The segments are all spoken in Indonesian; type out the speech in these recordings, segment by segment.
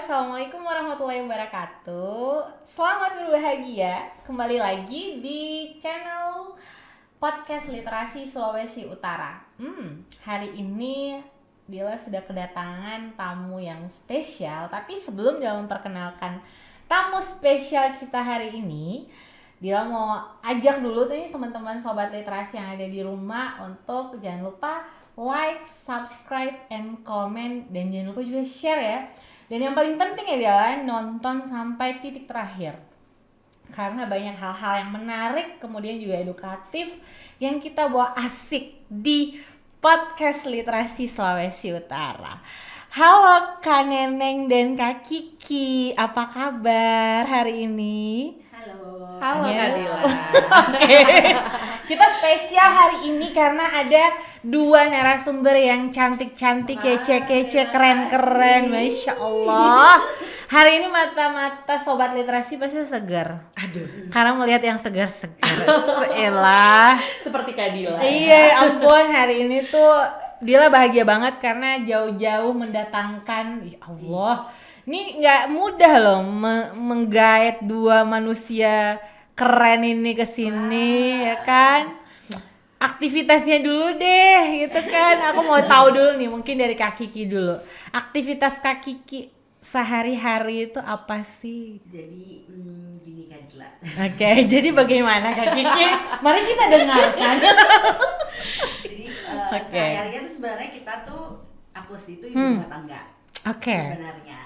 Assalamualaikum warahmatullahi wabarakatuh. Selamat berbahagia. Kembali lagi di channel podcast Literasi Sulawesi Utara. Hari ini Dila sudah kedatangan tamu yang spesial. Tapi sebelum Dila memperkenalkan tamu spesial kita hari ini, Dila mau ajak dulu nih teman-teman sobat literasi yang ada di rumah untuk jangan lupa like, subscribe, and comment, dan jangan lupa juga share ya. Dan yang paling penting adalah nonton sampai titik terakhir, karena banyak hal-hal yang menarik kemudian juga edukatif yang kita bawa asik di podcast Literasi Sulawesi Utara. Halo Kak Neneng dan Kak Kiki, apa kabar hari ini? Halo Kak Dila. Oke. Kita spesial hari ini karena ada dua narasumber yang cantik-cantik, kece-kece, keren-keren, Masya Allah. Hari ini mata-mata sobat literasi pasti segar. Aduh, Karena melihat yang segar-segar. Elah. seperti Kak Dila. Iya, ampun, hari ini tuh Dila bahagia banget karena jauh-jauh mendatangkan, ya Allah, ini nggak mudah loh menggait dua manusia keren ini ke sini, ya kan? Aktivitasnya dulu deh, gitu kan? Aku mau tahu dulu nih, mungkin dari Kak Kiki dulu. Aktivitas Kak Kiki sehari-hari itu apa sih? Jadi gini Kak Dila. Oke, jadi bagaimana Kak Kiki? Mari kita dengarkan. Jadi Oke. sehari-harinya tuh sebenarnya kita tuh aku sih itu ibu rumah tangga. Oke. Sebenarnya.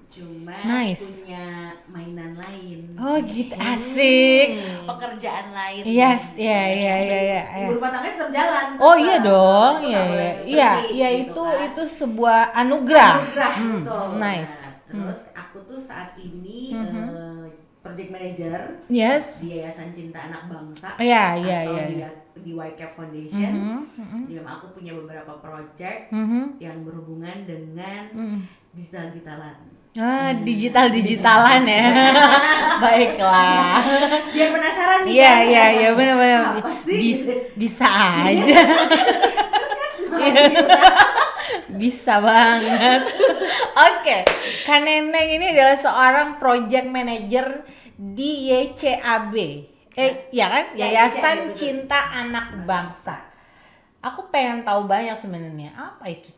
Cuma Nice. punya mainan lain. Oh gitu, asik. Pekerjaan lain. Yes, Ya, iya. Ibu rumah tangga tetap jalan. Oh tetap. iya dong, Itu iya nggak boleh iya berhenti, iya gitu kan. itu sebuah anugerah. Betul. Nice. Nah, terus aku tuh saat ini project manager Yes. di Yayasan Cinta Anak Bangsa. Iya. Atau di YCAP Foundation. Jadi memang aku punya beberapa project yang berhubungan dengan digital-digitalan. Digital-digitalan ya. Baiklah. Biar penasaran nih Iya benar-benar. Apa sih? Bisa aja. Bisa banget. Oke, Kak Neneng ini adalah seorang project manager di YCAB. Ya kan? Ya, Yayasan YCAB, betul. Cinta Anak Bangsa. Aku pengen tahu banyak sebenarnya apa itu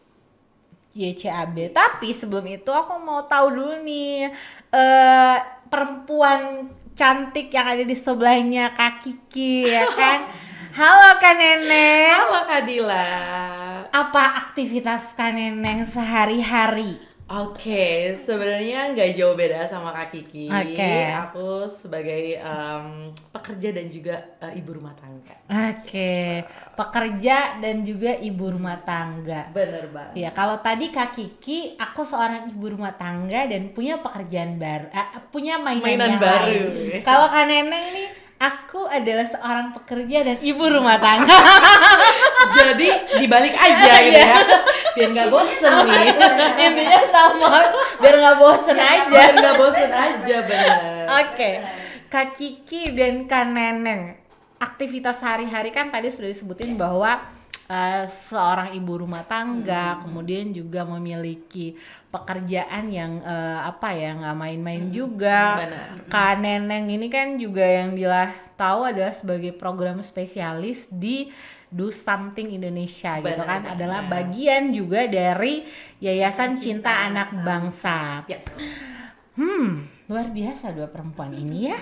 YCAB. Tapi sebelum itu aku mau tahu dulu nih perempuan cantik yang ada di sebelahnya Kak Kiki ya kan. Halo Kak Neneng. Halo Kak Dila. Apa aktivitas Kak Neneng sehari-hari? Oke, sebenarnya nggak jauh beda sama Kak Kiki. Oke. Aku sebagai pekerja dan juga ibu rumah tangga. Oke, pekerja dan juga ibu rumah tangga. Bener banget. Ya, kalau tadi Kak Kiki, aku seorang ibu rumah tangga dan punya pekerjaan baru, punya mainan yang baru. lain. Kalau Kak Neneng nih, aku adalah seorang pekerja dan ibu rumah tangga. Jadi dibalik aja gitu ya. Biar nggak bosen nih. Intinya sama, biar nggak bosen aja. Biar nggak bosen aja bener. Oke, Kak Kiki dan Kak Neneng, aktivitas sehari-hari kan tadi sudah disebutin bahwa seorang ibu rumah tangga, kemudian juga memiliki pekerjaan yang nggak main-main juga. Benar. Kak Neneng ini kan juga yang Dila tahu adalah sebagai program spesialis di Do Something Indonesia gitu kan, Benar. adalah bagian juga dari Yayasan Cinta Anak Bangsa. Ya. Luar biasa dua perempuan ini ya.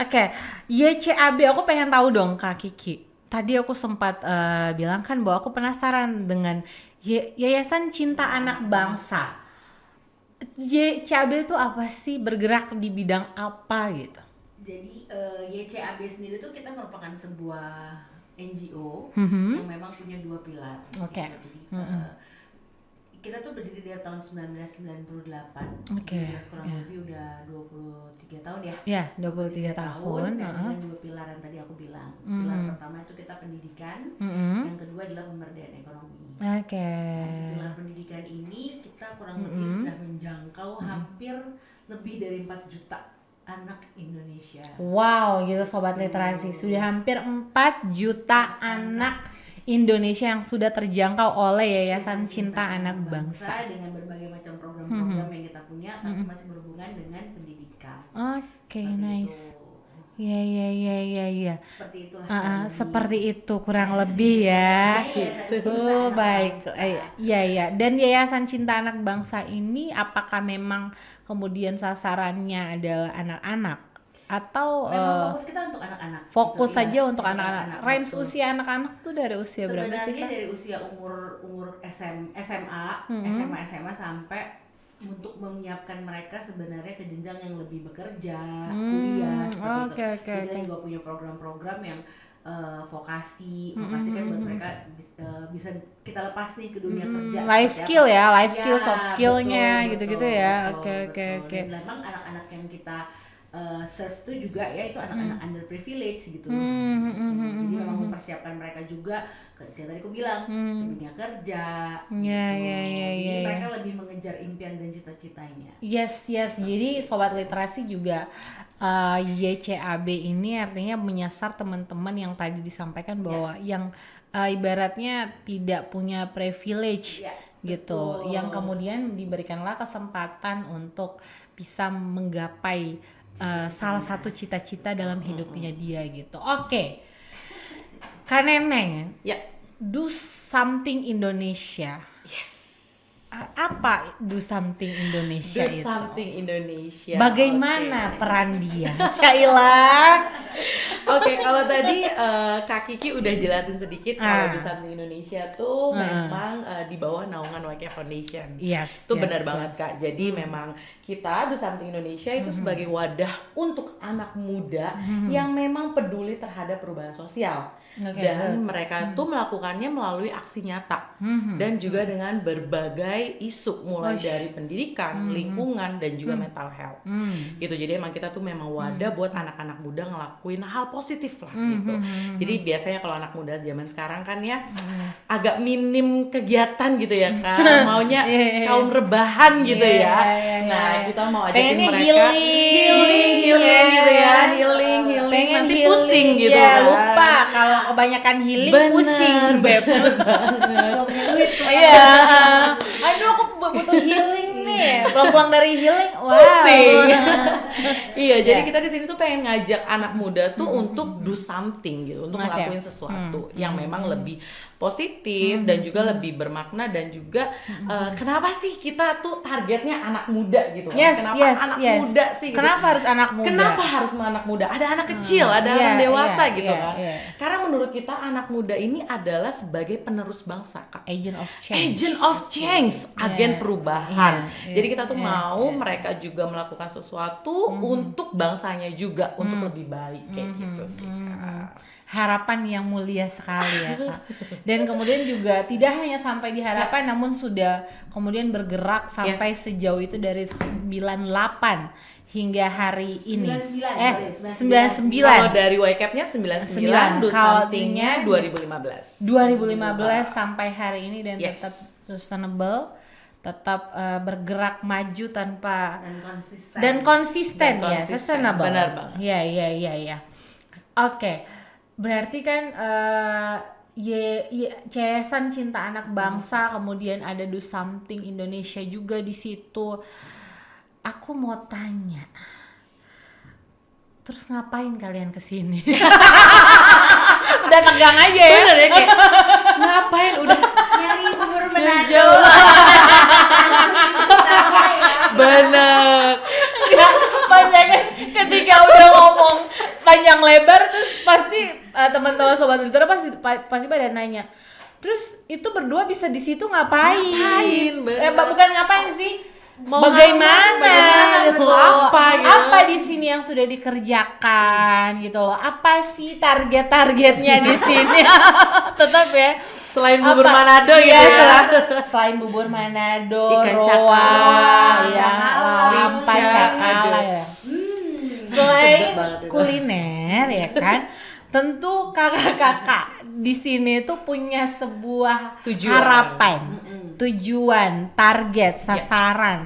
Oke, YCAB aku pengen tahu dong Kak Kiki. Tadi aku sempat bilang kan bahwa aku penasaran dengan Yayasan Cinta Anak Bangsa. YCAB itu apa sih? Bergerak di bidang apa gitu? Jadi YCAB sendiri tuh kita merupakan sebuah NGO yang memang punya dua pilar. Oke. Gitu. Jadi kita tuh berdiri dari tahun 1998. Oke, Jadi kurang ya. lebih udah 23 tahun ya. Ya, 23 tahun. Dan dengan dua pilar yang tadi aku bilang. Pilar pertama itu kita pendidikan, yang kedua adalah pemberdayaan ekonomi. Oke. Di pilar pendidikan ini kita kurang lebih sudah menjangkau hampir lebih dari 4 juta anak Indonesia. Wow, gitu sobat literasi. Sudah hampir 4 juta anak Indonesia yang sudah terjangkau oleh Yayasan Cinta Anak Bangsa. Dengan berbagai macam program-program yang kita punya, tapi masih berhubungan dengan pendidikan. Oke, Seperti nice. itu. Iya. Seperti itulah. Seperti itu kurang lebih ya. Baik. Iya. Dan Yayasan Cinta Anak Bangsa ini apakah memang kemudian sasarannya adalah anak-anak atau Memang fokus kita untuk anak-anak. fokus gitu, saja iya. untuk anak-anak? Range betul. usia anak-anak tuh dari usia berapa sih, Sebenarnya Kak? dari usia umur SMA, SMA sampai untuk menyiapkan mereka sebenarnya ke jenjang yang lebih bekerja, kuliah seperti itu. Oke. Jadi kita juga punya program-program yang vokasi kan buat mereka bisa kita lepas nih ke dunia kerja. Life seperti skill apa. ya, life Ya, skill, soft skillnya betul, gitu-gitu ya. betul. Oke. Dan memang anak-anak yang kita serve tuh juga ya itu anak-anak underprivileged gitu. Jadi memang mempersiapkan mereka juga saya tadi aku bilang ke dunia kerja. Jadi mereka lebih mengejar impian dan cita-citanya. Yes. Jadi Sobat Literasi juga YCAB ini artinya menyasar teman-teman yang tadi disampaikan bahwa yang ibaratnya tidak punya privilege gitu, betul. yang kemudian diberikanlah kesempatan untuk bisa menggapai salah satu cita-cita dalam hidupnya dia gitu. Oke. Kak Neneng, Ya. Do Something Indonesia. Yes. Apa Do Something Indonesia Do itu? Something Indonesia. Bagaimana Oke. peran dia? Caila. Oke, kalau tadi Kak Kiki udah jelasin sedikit kalau Do Something Indonesia tuh memang di bawah naungan YK Foundation. Yes. Itu benar banget Kak. Jadi memang kita Do Something Indonesia itu sebagai wadah untuk anak muda yang memang peduli terhadap perubahan sosial. Dan mereka tuh melakukannya melalui aksi nyata dan juga dengan berbagai isu mulai dari pendidikan, lingkungan dan juga mental health. Gitu. Jadi emang kita tuh memang wadah buat anak-anak muda ngelakuin hal positif lah gitu. Jadi biasanya kalau anak muda zaman sekarang kan ya agak minim kegiatan gitu ya Kak. Maunya kaum rebahan gitu ya. Nah, kita mau ajakin pengennya mereka healing gitu ya. Healing Pengen nanti healing, pusing gitu ya, kan. lupa kalau kebanyakan healing pusing, Beb. Nggak punya duit tuh. Iya. Aduh, aku butuh healing nih. Pulang dari healing, wow. Pusing. Iya, jadi kita di sini tuh pengen ngajak anak muda tuh untuk do something gitu, untuk ngelakuin sesuatu yang memang lebih positif dan juga lebih bermakna dan juga kenapa sih kita tuh targetnya anak muda gitu kan? Kenapa anak muda sih? Gitu? Kenapa harus anak muda? Kenapa harus anak muda? Ada anak kecil, ada orang dewasa gitu kan? Karena menurut kita anak muda ini adalah sebagai penerus bangsa, Kak. Agent of change. Agent of change, agen perubahan. Jadi kita tuh mau mereka juga melakukan sesuatu untuk bangsanya juga, untuk lebih baik kayak gitu sih, Kak. Harapan yang mulia sekali ya Kak. Dan kemudian juga tidak hanya sampai di harapan namun sudah kemudian bergerak sampai sejauh itu dari 98 hingga hari ini. 99. Kalau dari YCAP-nya 99, Do Something-nya 2015 sampai hari ini dan tetap sustainable, tetap bergerak maju tanpa dan konsisten ya, sustainable. Benar banget. Iya. Oke. Berarti kan Yayasan Cinta Anak Bangsa, kemudian ada Do Something Indonesia juga di situ. Aku mau tanya, terus ngapain kalian kesini? Udah tegang aja ya? Bener ya, kayak ngapain udah Nyari bubur Manado. jauh. Bener. Maksudnya ketika udah ngomong panjang lebar terus pasti teman-teman Sobat Litera pasti pada nanya, terus itu berdua bisa di situ ngapain? Bukan ngapain sih, bagaimana gitu, apa di sini yang sudah dikerjakan gitu loh, apa sih targetnya di sini? Tetap ya, Selain bubur Manado gitu ya. Selain bubur Manado, Ikan roa, cakalang, ya, lampa cakala ya. Selain kuliner ya kan, tentu kakak-kakak di sini tuh punya sebuah harapan, tujuan, target, sasaran.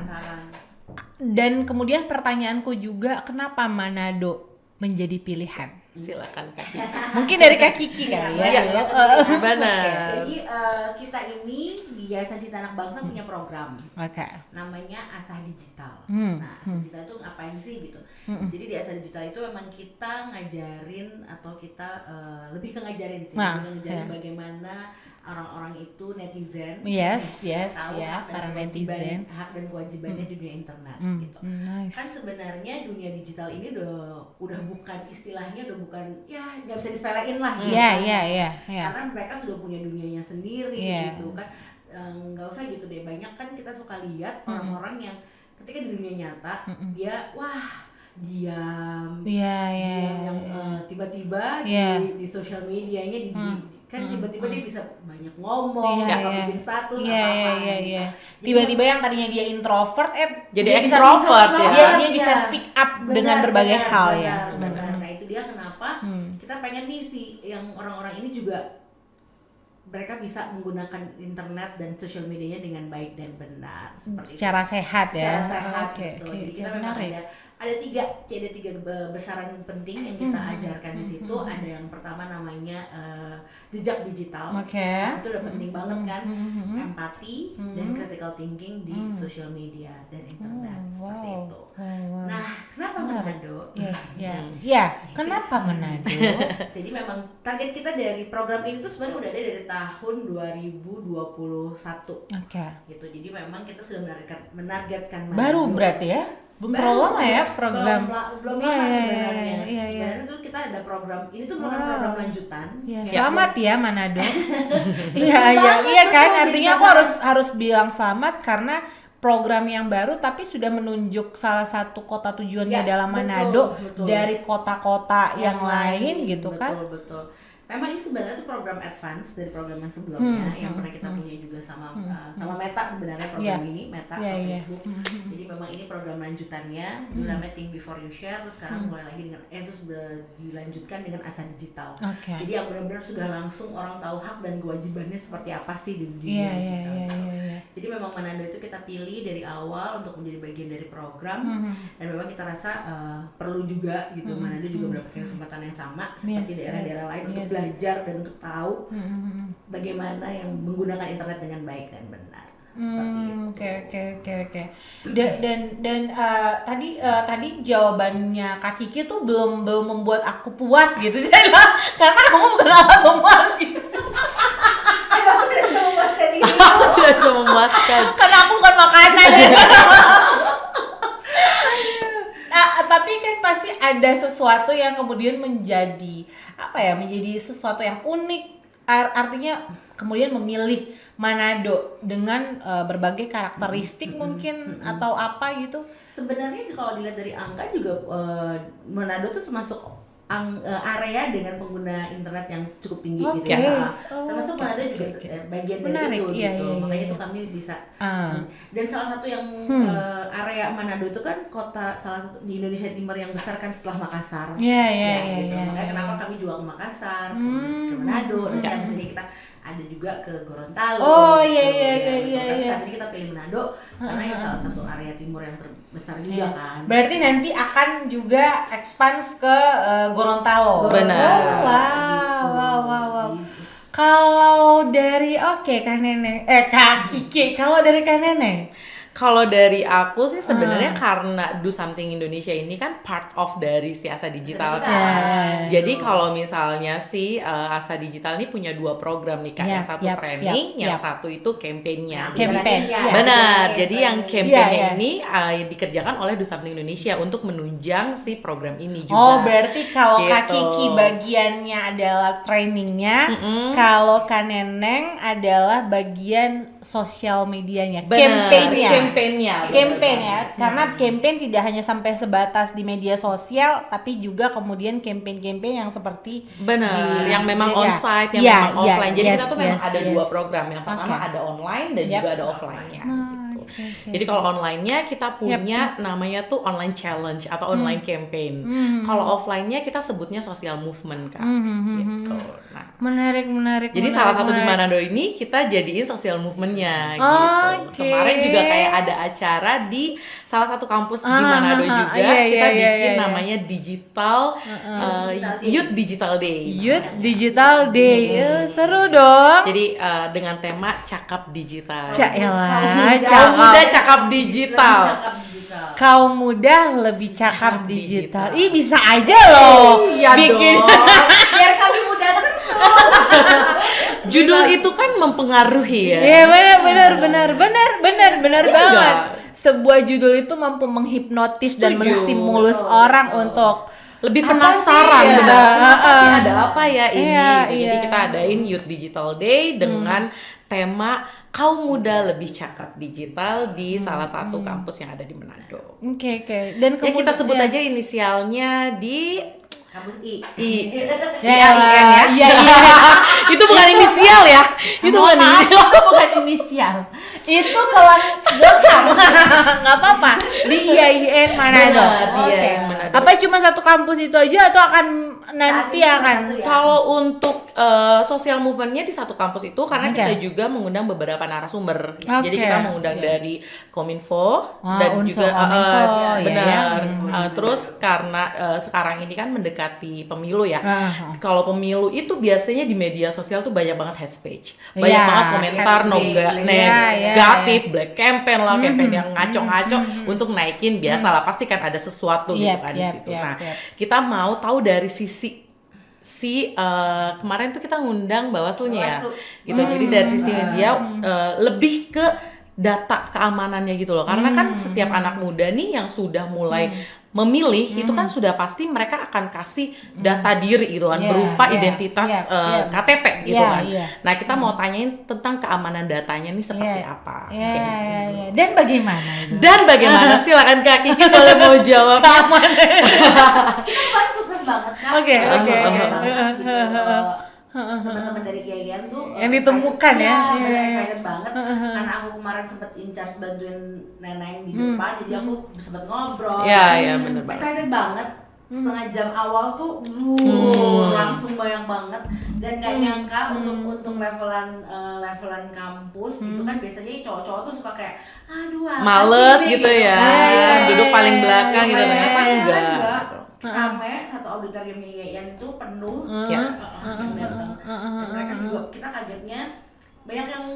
Dan kemudian pertanyaanku juga, kenapa Manado menjadi pilihan? Silakan Kak. Mungkin dari Kak Kiki kali ya. Iya, dulu. Benar. Jadi kita ini di Yayasan Cinta Anak Bangsa punya program Oke. namanya Asah Digital. Hmm, Nah, Asah Digital itu ngapain sih gitu? Jadi di Asah Digital itu memang kita ngajarin atau kita lebih ke ngajarin sih, Nah, lebih ke ngajarin ya. bagaimana orang-orang itu netizen Yes, tahu ya, hak dan para kewajiban, netizen. hak dan kewajibannya di dunia internet gitu. Nice. Kan sebenarnya dunia digital ini udah bukan istilahnya, udah bukan ya nggak bisa disepelein lah gitu. Iya. Karena mereka sudah punya dunianya sendiri Yes. gitu kan. Nggak usah gitu deh, banyak kan kita suka lihat orang-orang yang ketika di dunia nyata dia diam yang tiba-tiba di sosial medianya kan tiba-tiba dia bisa banyak ngomong, bikin status Iya. Tiba-tiba yang tadinya dia introvert, jadi dia bisa extrovert ya. Dia bisa speak up dengan berbagai hal ya. Benar. Nah itu dia kenapa kita pengen nih sih yang orang-orang ini juga mereka bisa menggunakan internet dan sosial medianya dengan baik dan benar seperti Secara itu. sehat ya. Secara sehat Oke, gitu. oke, Jadi oke, kita memang menarik. ada tiga besaran penting yang kita ajarkan di situ. Ada yang pertama namanya jejak digital. Oke. Nah, itu udah penting banget kan, empati dan critical thinking di sosial media dan internet seperti itu. Wow. Nah, kenapa Manado? Yes, ya. Kenapa Manado? Jadi memang target kita dari program ini tuh sebenarnya udah ada dari tahun 2021 Oke. gitu. Jadi memang kita sudah menargetkan Manado. Baru berarti ya? Belum terlalu lama ya program. Belum lama sebenarnya. Iya. Sebenarnya tuh kita ada program, ini tuh merupakan program lanjutan. Ya, selamat ya Manado. Iya banget, kan, betul, artinya bisa aku harus bilang selamat karena program yang baru tapi sudah menunjuk salah satu kota tujuannya adalah Manado betul. dari kota-kota yang lain gitu kan. Betul. Memang ini sebenarnya itu program advance dari program yang sebelumnya yang pernah kita punya juga sama Meta sebenarnya program ini Meta atau Facebook. Jadi memang ini program lanjutannya, itu namanya Think Before You Share. Terus sekarang mulai lagi dengan terus dilanjutkan dengan Asah Digital. Oke. Jadi yang benar-benar sudah langsung orang tahu hak dan kewajibannya seperti apa sih di dunia digital. Jadi memang Manado itu kita pilih dari awal untuk menjadi bagian dari program dan memang kita rasa perlu juga gitu Manado juga mendapatkan kesempatan yang sama seperti daerah-daerah lain untuk belajar dan untuk tahu bagaimana yang menggunakan internet dengan baik dan benar. Oke. Dan tadi jawabannya Kak Kiki tuh belum membuat aku puas gitu karena kamu bukan alat pemuas gitu. Aku tidak bisa memuaskan diri. Tidak bisa memuaskan. Karena aku bukan makanan ya. Tapi kan pasti ada sesuatu yang kemudian menjadi sesuatu yang unik. Artinya kemudian memilih Manado dengan berbagai karakteristik mungkin atau apa gitu. Sebenarnya kalau dilihat dari angka juga Manado tuh termasuk area dengan pengguna internet yang cukup tinggi gitu ya. Termasuk Manado juga bagian dari itu gitu. Makanya itu kami bisa. Dan salah satu yang area Manado itu kan kota salah satu di Indonesia Timur yang besar kan setelah Makassar. Gitu. Makanya kenapa kami jual ke Makassar, ke Manado, nanti abis ini kita ada juga ke Gorontalo. Tapi saat ini kita pilih Manado karena ya salah satu area timur yang terbesar juga kan. Berarti nanti akan juga expand ke Gorontalo. Benar. Wow. Kalau dari Kak Kiki, kalau dari Kak Neneng, Kalau dari aku sih sebenarnya karena Do Something Indonesia ini kan part of dari si Asa Digital kan. Jadi kalau misalnya si Asa Digital ini punya dua program nih Kak, yang satu training, yang satu itu campaign-nya. Benar. Jadi yang campaign-nya ini dikerjakan oleh Do Something Indonesia untuk menunjang si program ini juga. Oh, berarti kalau Kak Kiki bagiannya adalah trainingnya, kalau Kak Neneng adalah bagian sosial medianya, campaign-nya ya, karena campaign tidak hanya sampai sebatas di media sosial, tapi juga kemudian campaign-campaign yang seperti yang memang onsite, yang memang offline. Jadi kita tuh memang ada dua program, yang pertama ada online dan juga ada offline-nya. Jadi kalau online-nya kita punya namanya tuh online challenge atau online campaign. Kalau offline-nya kita sebutnya social movement Kak. Gitu. Nah, Menarik. jadi salah satu di Manado ini kita jadiin social movement-nya gitu. Kemarin juga kayak ada acara di salah satu kampus di Manado juga, kita bikin namanya digital Youth Digital Day. Youth Digital Day. Seru dong. Jadi dengan tema cakap digital. Caelah, Kaum muda cakap digital. Kaum muda lebih cakap digital. Ih, bisa aja loh. Iya bikin dong. Biar kami muda terus. Judul itu kan mempengaruhi ya. Iya, benar Iya banget. enggak? Sebuah judul itu mampu menghipnotis dan Setuju. menstimulus orang untuk Lebih Apa penasaran sih? benar. Kenapa sih Iya. ada apa ya ini? Iya, Gitu. Jadi iya. kita adain Youth Digital Day dengan tema kaum muda lebih cakap digital di salah satu kampus yang ada di Manado. Oke. Dan Ya kita sebut ya. aja inisialnya di Kampus I. Ya, Iya. Itu bukan inisial ya. Itu bukan inisial. bukan inisial. Itu kawan welcome. Nggak apa-apa. Di IAIN Manado. Benar, di Oke. IAIN Manado. Apa cuma satu kampus itu aja atau akan nanti Saat ini akan? satu ya. Kalau untuk social movement-nya di satu kampus itu karena Oke. kita juga mengundang beberapa narasumber. Oke. Jadi kita mengundang dari Kominfo Wah, dan unsur juga Kominfo, ya, benar. ya. Terus karena sekarang ini kan mendekati pemilu ya. Ah. Kalau pemilu itu biasanya di media sosial tuh banyak banget hate speech. Banyak Iya, banget komentar hate speech. negatif, black campaign lah, campaign yang ngaco-ngaco untuk naikin biasalah pasti kan ada sesuatu gitu kan di situ. Nah, kita mau tahu dari sisi kemarin tuh kita ngundang Bawaslu-nya ya. Bawaslu. Gitu. Jadi dari sisi dia lebih ke data keamanannya gitu loh. Karena kan setiap anak muda nih yang sudah mulai memilih itu kan sudah pasti mereka akan kasih data diri gitu kan berupa identitas KTP gitu kan. Nah, kita mau tanyain tentang keamanan datanya nih seperti apa. Kayak gitu. Dan bagaimana itu? Dan bagaimana? Silakan Kak Kiki boleh mau jawab. Itu kan sukses banget kan. Oke. Sukses banget gitu. Teman-teman dari IAIN tuh Yang ditemukan excited, ya. bener excited banget karena aku kemarin sempet in charge bantuin nenek di depan, jadi aku sempet ngobrol. Iya, bener banget. Excited banget. Setengah jam awal tuh langsung banyak banget dan gak nyangka untuk levelan kampus itu kan biasanya cowok-cowok tuh suka kayak aduh apa Males sih, gitu ya, kan. duduk paling belakang gitu, Iya, ternyata iya, enggak. gitu. Rame satu auditorium IAIN itu penuh yang datang dan mereka juga kita kagetnya banyak yang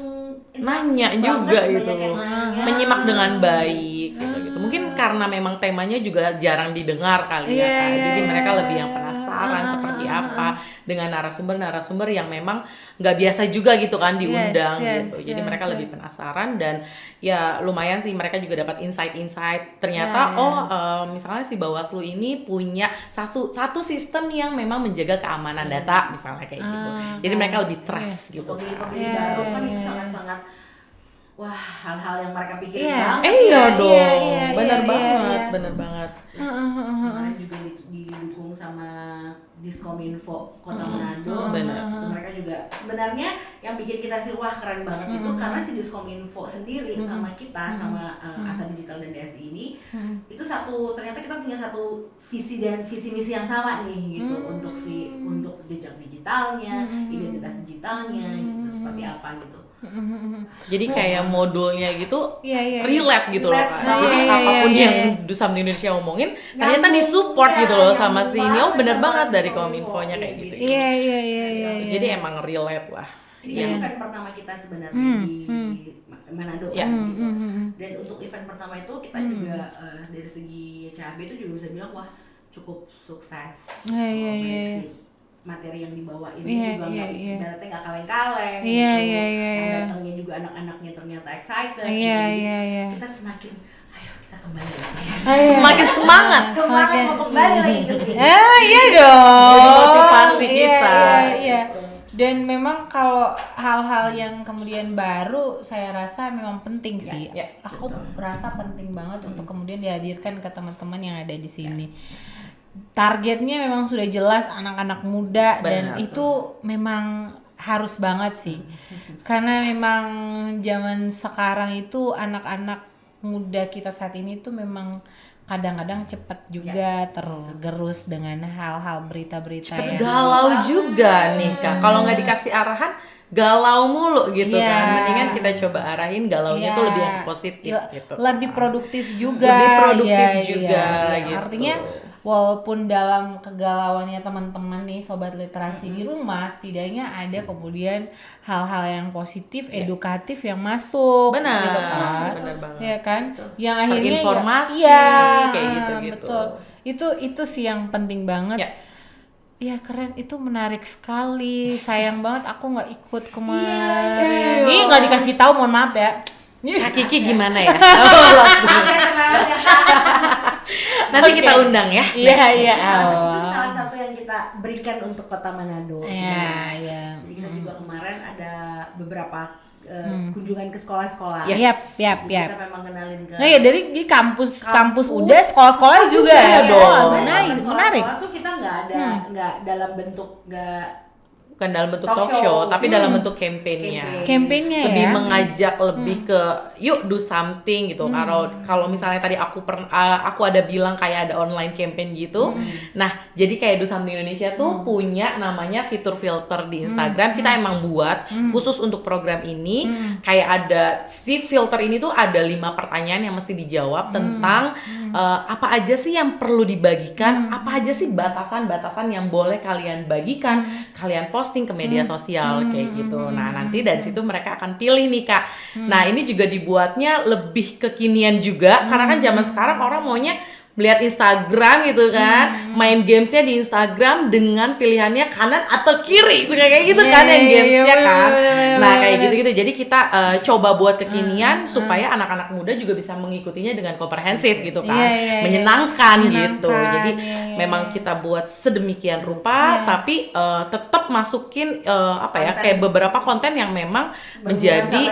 Nanya interaktif juga banget, gitu, banyak yang nanya. menyimak dengan baik gitu. Mungkin karena memang temanya juga jarang didengar kali ya, Kak. Jadi mereka lebih yang penasaran seperti apa dengan narasumber yang memang nggak biasa juga gitu kan diundang gitu. Jadi mereka lebih penasaran dan ya lumayan sih mereka juga dapat insight-insight. Ternyata misalnya si Bawaslu ini punya satu sistem yang memang menjaga keamanan data misalnya kayak gitu. Jadi mereka lebih trust gitu. Pemilih baru kan itu sangat-sangat wah hal-hal yang mereka pikirin banget. Iya dong, iya, bener iya, banget, iya. bener banget. Kemarin juga didukung sama Diskominfo Kota Manado. Benar. Itu mereka juga sebenarnya yang bikin kita sih wah keren banget itu karena si Diskominfo sendiri sama kita sama Asa Digital dan DSI ini itu ternyata kita punya satu visi dan visi misi yang sama nih gitu untuk jejak digitalnya, identitas digitalnya gitu seperti apa gitu. Jadi kayak modulnya gitu Iya. relate gitu loh Relate Kak. banget. Jadi Iya, apapun iya, yang iya. Dusam di Indonesia omongin ternyata Nyambung, disupport iya, gitu loh nyambung sama si ini. Oh banget bener sama banget dari Diskominfo, Kominfonya kayak iya, gitu. gitu. Iya. Jadi emang relate lah. Ini kan event pertama kita sebenarnya di Manado Ya. kan gitu. Dan untuk event pertama itu kita juga dari segi CAB itu juga bisa bilang wah cukup sukses. Iya. Si materi yang dibawain Iya, juga nggak iya. ibaratnya nggak kaleng-kaleng. Iya, gitu. iya. Yang datangnya juga anak-anaknya ternyata excited. Iya, gitu. Jadi iya. Kita semakin ayo kita kembali lagi. Semakin semangat. Semangat mau kembali lagi ke sini. Iya dong. Jadi motivasi kita. Iya. Dan memang kalau hal-hal yang kemudian baru saya rasa memang penting sih. ya, Aku merasa penting banget untuk kemudian dihadirkan ke teman-teman yang ada di sini. Targetnya memang sudah jelas anak-anak muda dan Benar, itu memang harus banget sih. Karena memang zaman sekarang itu anak-anak muda kita saat ini tuh memang kadang-kadang cepat juga tergerus dengan hal-hal berita-berita yang galau juga nih Kak. Kalau nggak dikasih arahan galau mulu gitu kan. Mendingan kita coba arahin galaunya tuh lebih yang positif gitu. Lebih produktif juga. Lebih produktif juga gitu. Artinya walaupun dalam kegalauannya teman-teman nih sobat literasi di rumah, setidaknya ada kemudian hal-hal yang positif, edukatif yang masuk. Benar, gitu kan. benar banget. Ya kan? Yang akhirnya informasi kayak gitu-gitu. Betul. Itu sih yang penting banget. Ya keren, itu menarik sekali. Sayang banget aku nggak ikut kemarin. Ini nggak dikasih tahu, mohon maaf ya. Kak Kiki gimana ya? Nanti kita undang ya. Iya. Itu salah satu yang kita berikan untuk Kota Manado. Iya. Jadi kita juga kemarin ada beberapa kunjungan ke sekolah-sekolah. Yap. Kita memang kenalin ke. Nah ya dari di kampus udah sekolah-sekolah juga ya dong. Menarik. Sekolah tuh kita nggak dalam bentuk Bukan dalam bentuk talk show, tapi dalam bentuk Campaign-nya lebih ya. mengajak lebih ke yuk do something gitu. Kalau misalnya tadi aku ada bilang kayak ada online campaign gitu. Nah, jadi kayak do something Indonesia tuh punya namanya fitur filter di Instagram. Kita emang buat khusus untuk program ini. Kayak ada si filter ini tuh ada 5 pertanyaan yang mesti dijawab tentang apa aja sih yang perlu dibagikan, apa aja sih batasan-batasan yang boleh kalian bagikan, kalian posting ke media sosial kayak gitu. Nah, nanti dari situ mereka akan pilih nih Kak. Nah, ini juga dibuatnya lebih kekinian juga karena kan zaman sekarang orang maunya lihat Instagram gitu kan, main gamesnya di Instagram dengan pilihannya kanan atau kiri, kayak gitu kan yang gamesnya kan. Nah kayak gitu-gitu. Jadi kita coba buat kekinian supaya anak-anak muda juga bisa mengikutinya dengan komprehensif gitu kan, menyenangkan gitu. Jadi memang kita buat sedemikian rupa, tapi tetap masukin kayak beberapa konten yang memang menjadi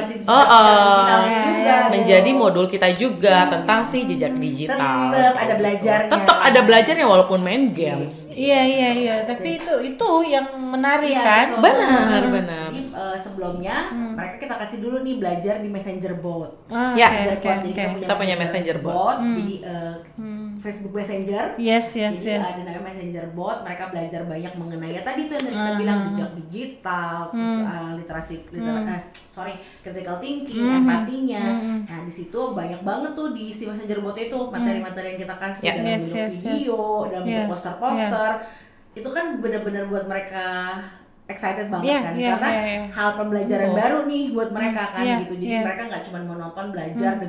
menjadi modul kita juga tentang si jejak digital. Tetap ada belajarnya walaupun main games. Iya. Tapi itu yang menarik kan? Benar. Jadi sebelumnya mereka kita kasih dulu nih belajar di Messenger bot. Messenger bot. Jadi kita punya Messenger bot. Jadi Facebook Messenger. Yes. Jadi ada namanya Messenger bot. Mereka belajar banyak mengenai tadi tuh yang kita bilang jejak digital, terus critical thinking, empatinya. Nah di situ banyak banget tuh di si Messenger bot itu materi-materi yang kita kasih dalam bentuk video, dalam bentuk poster-poster. Itu kan benar-benar buat mereka excited banget kan karena hal pembelajaran baru nih buat mereka kan gitu. Jadi mereka nggak cuma menonton, belajar,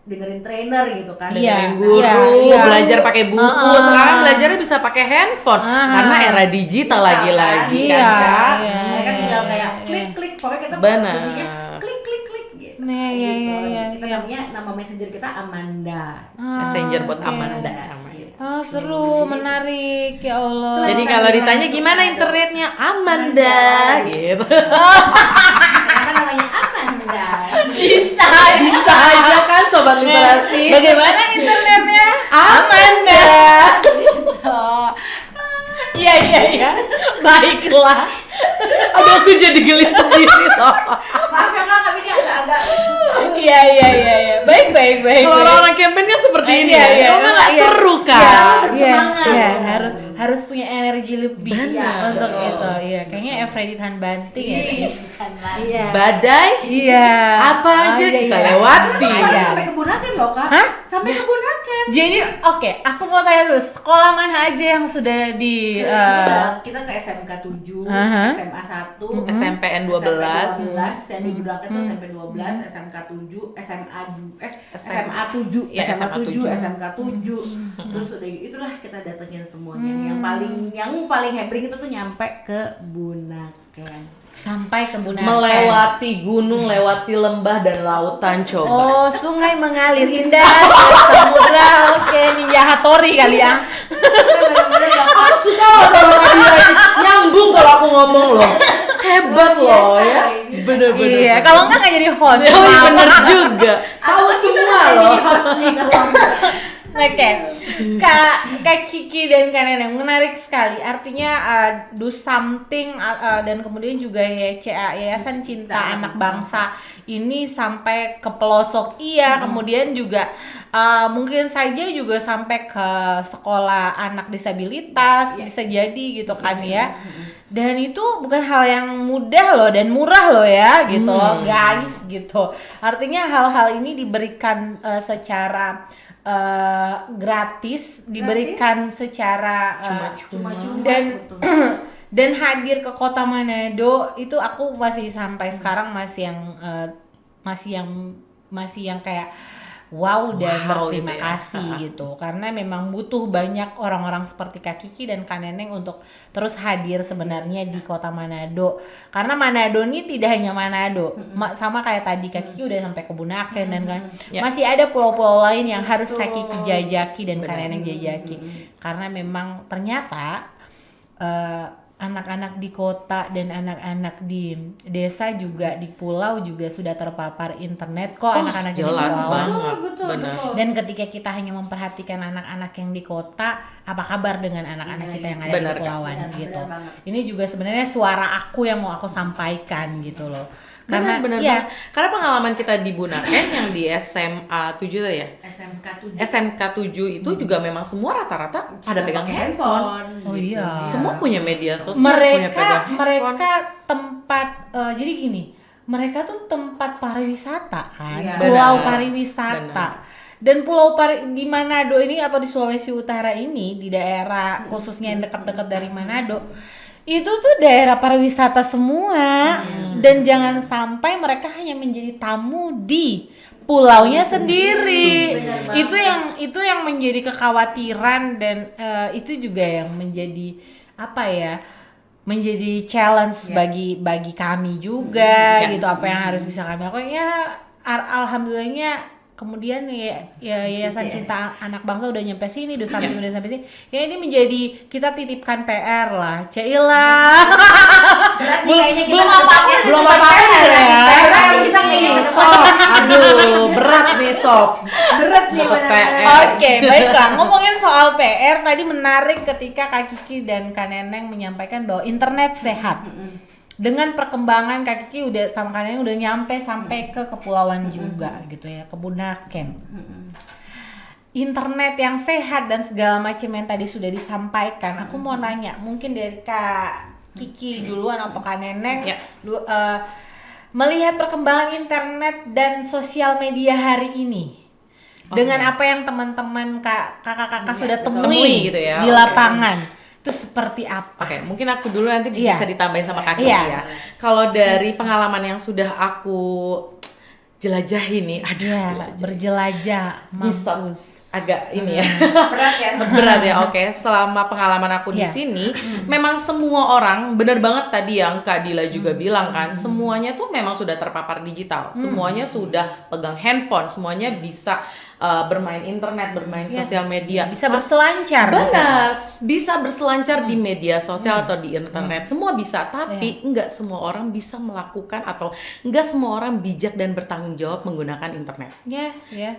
dengerin trainer gitu kan, dengerin guru, belajar pakai buku. Sekarang belajarnya bisa pakai handphone karena era digital lagi-lagi kan Kak. Mereka tinggal kayak klik, pokoknya kita buat kuncinya klik gitu. Kita nama messenger kita Amanda. Messenger buat Amanda. Seru, menarik, ya Allah. Jadi kalau ditanya gimana internetnya, Amanda gitu. Kenapa namanya Amanda? Bisa aja kan sobat literasi. Bagaimana internetnya? Amanda. Iya. Baiklah. Aduh, aku jadi geli sendiri loh. Maaf ya Kak, tapi ini agak-agak. Iya. Baik. Kalau orang-orang campaign kan seperti ini ya. Emang nggak seru kan? Semangat. Harus punya energi lebih untuk itu. Iya, kayaknya Efreditan Banting ya sih. Iya. Badai. Iya. Apa aja kita lewati. Sampai ke Bunaken loh Kak. Hah? Sampai ke Bunaken. Jadi oke, aku mau tanya dulu, sekolah mana aja yang sudah di kita ke SMK 7, SMA 1, SMPN 12, yang di Bunaken tuh SMP 12, SMK 7, SMA 7, SMK 7. Terus udah itulah kita datengin semuanya. Yang paling happening itu tuh nyampe ke Bunaken. sampai ke Bunaken. Melewati gunung, lewati lembah dan lautan coba. Oh, sungai mengalir indah ke samudra. Oke, Ninja Hattori kali ya. Aku suka loh sama dia, nyambung kalau aku ngomong loh. Hebat loh ya. Bener-bener. Iya, kalau enggak jadi host. Oh, bener juga. Tahu semua loh. Oke, Kak Kiki dan Kak Neneng menarik sekali. Artinya do something dan kemudian juga YCA Yayasan Cinta Anak Bangsa ini sampai ke pelosok kemudian juga mungkin saja juga sampai ke sekolah anak disabilitas bisa jadi gitu kan ya. Dan itu bukan hal yang mudah loh dan murah loh ya gitu loh guys gitu. Artinya hal-hal ini diberikan secara gratis, diberikan secara cuma-cuma dan hadir ke kota Manado itu aku masih sampai sekarang masih yang kayak wow dan berterima kasih gitu, karena memang butuh banyak orang-orang seperti Kak Kiki dan Kak Neneng untuk terus hadir sebenarnya di kota Manado, karena Manado ini tidak hanya Manado, sama kayak tadi Kak Kiki udah sampai ke Bunaken dan kan masih ada pulau-pulau lain yang harus Kak Kiki jajaki dan Kak Neneng jajaki, karena memang ternyata anak-anak di kota dan anak-anak di desa juga di pulau juga sudah terpapar internet kok anak-anak di pulau. Betul. Dan ketika kita hanya memperhatikan anak-anak yang di kota, apa kabar dengan anak-anak kita yang ada di kepulauan gitu. Ini juga sebenarnya suara aku yang mau aku sampaikan gitu loh. Karena karena pengalaman kita di Bunaken yang di SMA 7 ya. SMK 7 itu juga memang semua rata-rata pada pegang handphone. Oh iya. Semua punya media sosial, punya pegang handphone. Mereka tempat jadi gini, mereka tuh tempat pariwisata kan. Iya. Pulau pariwisata. Dan pulau di Manado ini atau di Sulawesi Utara ini, di daerah khususnya yang dekat-dekat dari Manado, itu tuh daerah pariwisata semua. Dan jangan sampai mereka hanya menjadi tamu di pulaunya sendiri. Itu yang menjadi kekhawatiran dan itu juga yang menjadi menjadi challenge bagi kami juga gitu, apa yang harus bisa kami lakukan ya. Alhamdulillahnya kemudian Yayasan Cinta Anak Bangsa udah nyampe sini, udah sampai sini. Ya ini menjadi kita titipkan PR lah, Cailah. Berat nih kayaknya kita belum apa-apa ya. Berat nih kita kayaknya berat nih sob. Berat nih benar-benar. Oke, baiklah. Ngomongin soal PR tadi menarik ketika Kak Kiki dan Kak Neneng menyampaikan bahwa internet sehat. Dengan perkembangan Kak Kiki udah sama Kak Neneng udah nyampe sampai ke kepulauan juga gitu ya, ke Bunaken. Internet yang sehat dan segala macam yang tadi sudah disampaikan. Aku mau nanya, mungkin dari Kak Kiki duluan atau Kak Neneng melihat perkembangan internet dan sosial media hari ini. Dengan apa yang teman-teman kakak-kakak sudah temui gitu ya, di lapangan. Itu seperti apa? Oke, mungkin aku dulu nanti bisa ditambahin sama Kak Kiki ya. Kalau dari pengalaman yang sudah aku jelajahi nih, berjelajah, mampus. Agak ini ya. Berat ya. Oke. Selama pengalaman aku di sini, memang semua orang, bener banget tadi yang Kak Dila juga bilang kan, semuanya tuh memang sudah terpapar digital. Semuanya sudah pegang handphone, semuanya bisa bermain internet, bermain sosial media, bisa berselancar. Bisa berselancar di media sosial atau di internet, semua bisa. Tapi nggak semua orang bisa melakukan atau nggak semua orang bijak dan bertanggung jawab menggunakan internet.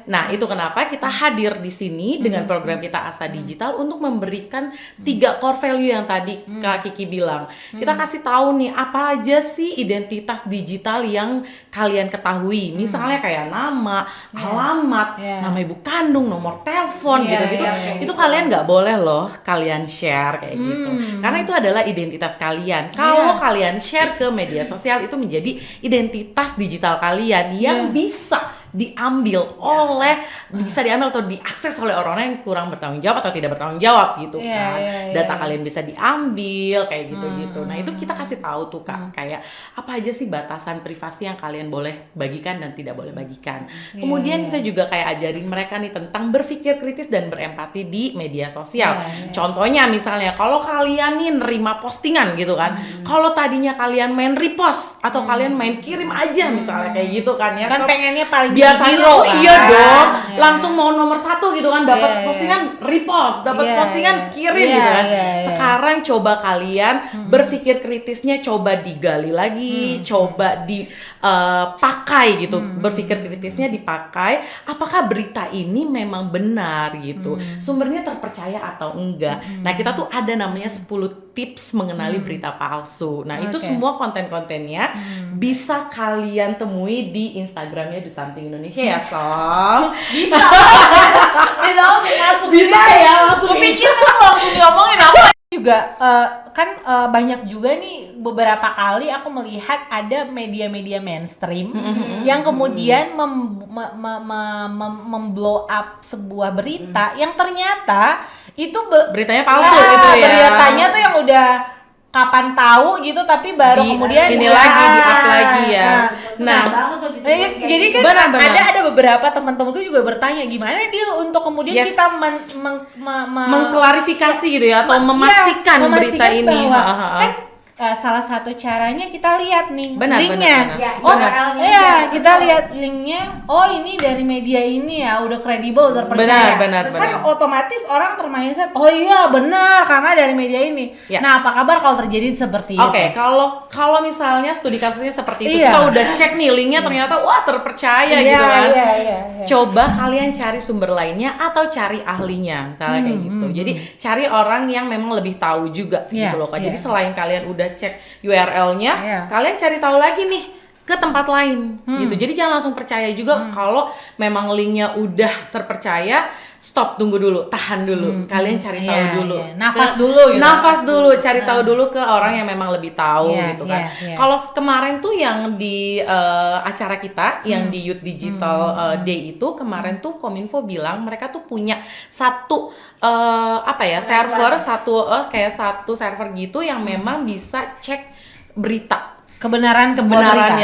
Nah itu kenapa kita hadir di sini dengan program kita Asa Digital untuk memberikan 3 core value yang tadi Kak Kiki bilang. Kita kasih tahu nih apa aja sih identitas digital yang kalian ketahui. Misalnya kayak nama, alamat, nama ibu kandung, nomor telepon gitu-gitu. Itu kalian nggak boleh loh kalian share kayak gitu. Karena itu adalah identitas kalian. Kalau kalian share ke media sosial itu menjadi identitas digital kalian yang bisa diambil bisa diambil atau diakses oleh orang yang kurang bertanggung jawab atau tidak bertanggung jawab gitu kan. Data kalian bisa diambil kayak gitu-gitu. Nah, itu kita kasih tahu tuh Kak, kayak apa aja sih batasan privasi yang kalian boleh bagikan dan tidak boleh bagikan. Kemudian kita juga kayak ajarin mereka nih tentang berpikir kritis dan berempati di media sosial. Contohnya misalnya kalau kalian nih nerima postingan gitu kan. Kalau tadinya kalian main repost atau kalian main kirim aja misalnya kayak gitu kan ya. Kan pengennya paling biasanya hero kan. iya dong, Ya. langsung mau nomor 1 gitu kan, dapat Iya. postingan repost, dapat Iya, postingan iya. kirim Iya, gitu kan. iya, iya. Sekarang coba kalian berpikir kritisnya, coba digali lagi, coba dipakai gitu, berpikir kritisnya dipakai, apakah berita ini memang benar gitu, sumbernya terpercaya atau enggak. Nah kita tuh ada namanya 10 tips mengenali berita palsu. Nah itu Oke. semua konten-kontennya bisa kalian temui di Instagramnya Do Something Indonesia ya Song. Bisa langsung masuk. Bisa ya langsung Pikir kan langsung ngomongin apa juga kan banyak juga nih beberapa kali aku melihat ada media-media mainstream yang kemudian memblow up sebuah berita yang ternyata itu beritanya palsu gitu ya. beritanya tuh yang udah kapan tahu gitu tapi baru kemudian ini lagi di up lagi ya. Nah, Nah, jadi kan benar-benar. ada beberapa teman-temanku juga bertanya gimana dia untuk kemudian Yes. kita mengklarifikasi gitu ya atau memastikan berita ini. bahwa Ha, ha, ha. kan salah satu caranya kita lihat nih Benar, linknya. benar, Ya, Oh URL-nya iya aja. kita lihat linknya. Oh ini dari media ini ya udah kredibel terpercaya. Benar, Kan benar. otomatis orang termindset. Oh iya benar karena dari media ini. Ya. Nah apa kabar kalau terjadi seperti Oke, itu? kalau misalnya studi kasusnya seperti itu, Iya. kita udah cek nih linknya ternyata wah terpercaya Iya, gitu kan. iya. Coba kalian cari sumber lainnya atau cari ahlinya, misalnya kayak gitu. Jadi cari orang yang memang lebih tahu juga Iya, gitu loh Kak. Jadi iya. selain kalian udah cek URL-nya, Iya. kalian cari tahu lagi nih ke tempat lain gitu. Jadi jangan langsung percaya juga kalau memang linknya udah terpercaya. Stop, tunggu dulu, tahan dulu. Kalian cari tahu Iya, dulu. iya. Nafas Ke- dulu gitu. Nafas dulu, cari tahu dulu ke orang yang memang lebih tahu Iya, gitu kan. iya, iya. Kalau kemarin tuh yang di acara kita yang di Youth Digital Day itu kemarin tuh Kominfo bilang mereka tuh punya satu server kayak satu server gitu yang memang bisa cek berita. Kebenarannya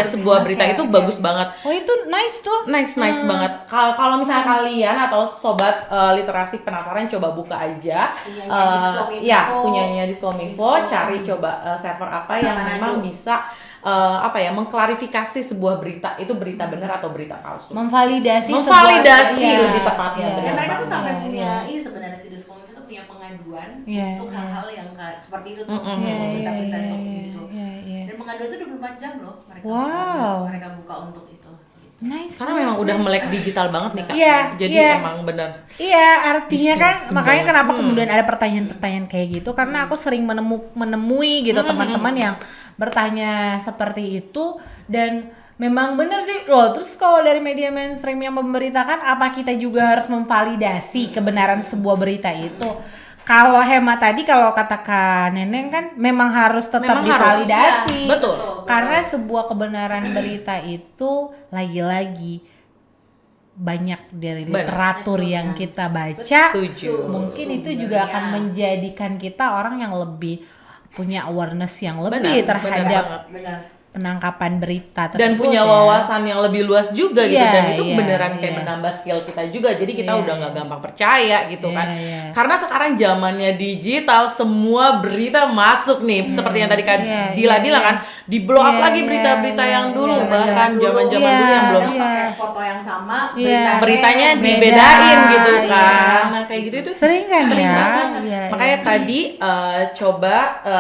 sebuah berita Oke, itu oke. bagus banget. Oh itu nice tuh. Nice banget. Kalau misalnya kalian atau sobat literasi penasaran, coba buka aja. Punyanya Diskominfo. Ya, punyanya Diskominfo, cari coba server apa yang Manado. memang bisa mengklarifikasi sebuah berita itu berita benar atau berita palsu. Memvalidasi Memvalidasi sebuah- lebih tepatnya, iya. Dan benar. mereka tuh sampai Iya, punya iya. ini sebenarnya si Diskominfo itu punya pengaduan Iya, untuk iya. hal-hal yang seperti itu tuh, Mm-mm. Iya, iya, berita-berita iya, untuk iya, itu. iya, iya. Dan pengaduan itu 24 jam loh mereka Wow. mereka buka untuk itu. Gitu. Nice. Karena memang udah melek digital banget nih Kak. Iya, Jadi iya. emang benar. Iya, artinya kan Bisnis makanya semua. kenapa kemudian ada pertanyaan-pertanyaan kayak gitu karena aku sering menemui gitu teman-teman yang bertanya seperti itu dan memang benar sih loh. Terus kalau dari media mainstream yang memberitakan apa kita juga harus memvalidasi kebenaran sebuah berita itu? Kalau hemat tadi kalau kata Kak Neneng kan memang harus tetap Memang harus. divalidasi. Ya, betul. Karena sebuah kebenaran berita itu lagi-lagi banyak dari Benar. literatur Betul, yang kan. kita baca. Setuju. Mungkin itu Sumbernya. juga akan menjadikan kita orang yang lebih punya awareness yang lebih Benar, terhadap benar banget. Benar. penangkapan berita tersebut Dan punya ya. wawasan yang lebih luas juga gitu, Iya, dan itu iya, beneran kayak iya. menambah skill kita juga, jadi kita Iya, udah iya. nggak gampang percaya gitu Iya, kan. iya. Karena sekarang zamannya digital, semua berita masuk nih, seperti yang tadi kan Iya, Dila iya, bilang iya. kan, di blow up Iya, lagi iya, berita-berita iya, yang dulu, iya. bahkan zaman-zaman Iya, dulu yang belum Kadang iya. pakai foto yang sama, Iya. beritanya Beda. dibedain gitu Iya. kan. Nah kayak gitu itu Sering kan sering ya? banget. Iya, Makanya iya. tadi coba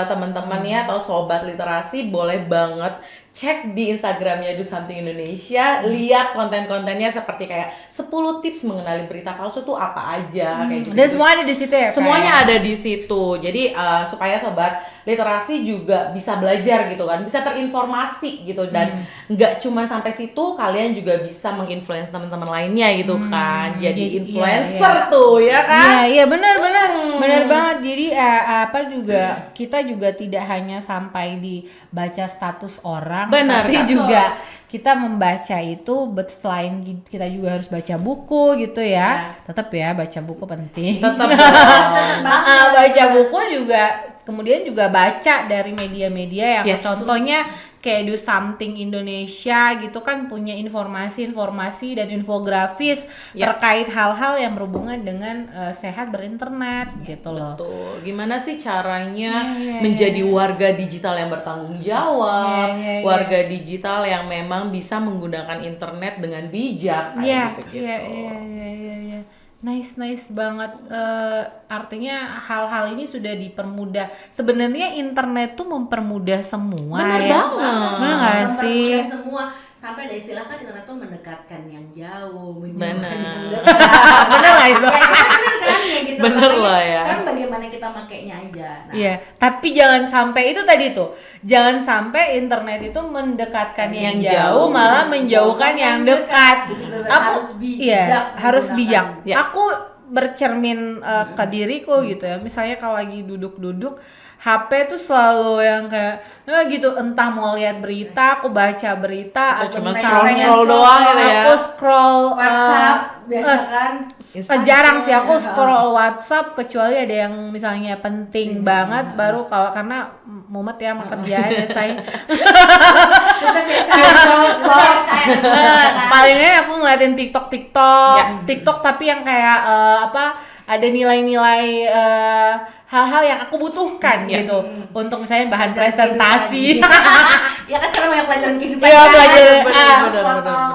teman-teman ya atau sobat literasi boleh banget cek di Instagramnya Do Something Indonesia, lihat konten-kontennya seperti kayak 10 tips mengenali berita palsu tuh apa aja kayak gitu. Dan semua ada di situ ya? Kak? Semuanya ada di situ. Jadi supaya sobat literasi juga bisa belajar gitu kan, bisa terinformasi gitu, dan nggak cuma sampai situ, kalian juga bisa menginfluence teman-teman lainnya gitu kan. Jadi Iya, influencer iya. tuh ya kan. Iya, benar benar banget. Jadi apa juga kita juga tidak hanya sampai dibaca status orang, Benar, tapi Kak. juga kita membaca itu selain kita juga harus baca buku gitu ya. Tetap ya baca buku penting. Tetap dong. Baca buku juga kemudian juga baca dari media-media yang Yes. contohnya kayak Do Something Indonesia gitu kan punya informasi dan infografis terkait hal-hal yang berhubungan dengan sehat berinternet gitu loh. Betul. Gimana sih caranya menjadi warga digital yang bertanggung jawab, warga digital yang memang bisa menggunakan internet dengan bijak kayak gitu-gitu. Iya. Nice banget. Artinya hal-hal ini sudah dipermudah. Sebenarnya internet tuh mempermudah semua. Benar ya. banget. Benar nggak sih? Mempermudah semua. Sampai ada istilah kan internet tuh mendekatkan yang jauh, menjauhkan Benar. yang dekat. Bener lah itu. Bener kan ya gitu. Bener Makanya lah ya. Sekarang bagaimana kita makainya aja. Nah, Iya, tapi jangan sampai itu tadi tuh. Jangan sampai internet itu mendekatkan yang jauh, malah menjauhkan yang dekat. Jadi benar-benar Aku harus bijak. iya, harus bijak. menggunakan. Ya. Aku bercermin ke diriku gitu ya. Misalnya kalau lagi duduk-duduk HP tuh selalu yang kayak gitu, entah mau lihat berita, aku baca berita Atau cuma misalnya scroll doang gitu ya. Aku scroll WhatsApp biasa kan. jarang sih aku scroll WhatsApp kecuali ada yang misalnya penting banget baru kalau karena mumet ya sama kerjaan ya saya. Kita biasa. Palingnya aku ngeliatin TikTok tapi yang kayak ada nilai-nilai hal-hal yang aku butuhkan gitu untuk misalnya bahan presentasi. Ya kan sekarang banyak pelajaran kehidupan. Iya, kan? pelajaran, Harus benar. potong.